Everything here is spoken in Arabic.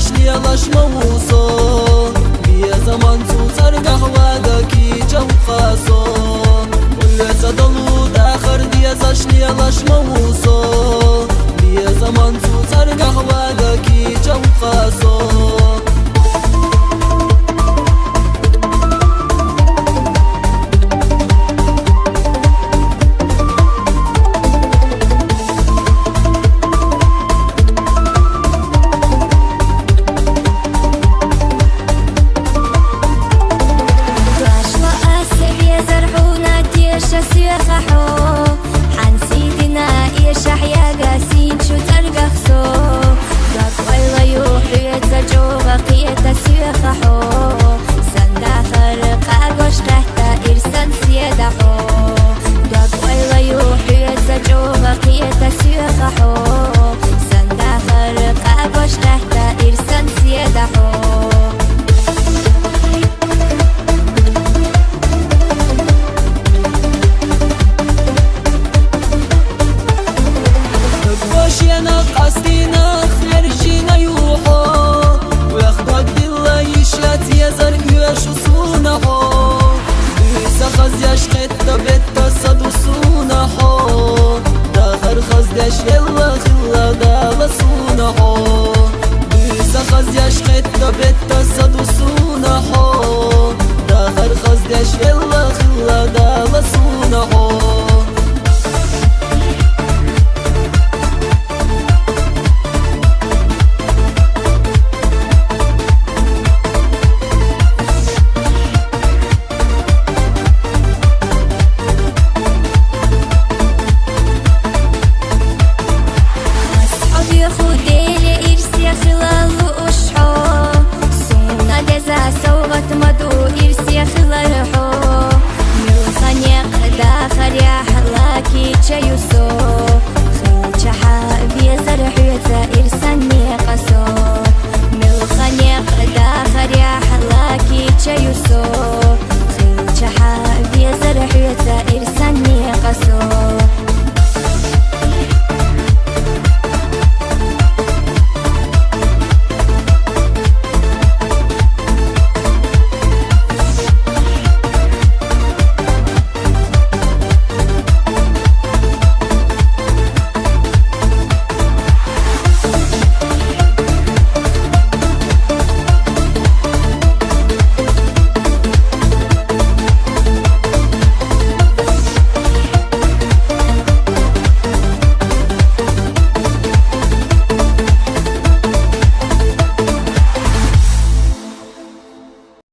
زشني لاش موصو بيا زمان توصر قهوة كي جو خاصو واللي صدلو داخر دي زشني لاش موصو بيا زمان توصر قهوة كي جو خاصو يلا خلا دالا سونا حو بيسا خزياش قد بيتا صدو سونا حو داخر خزياش يلا خلا دالا سونا حو Чаю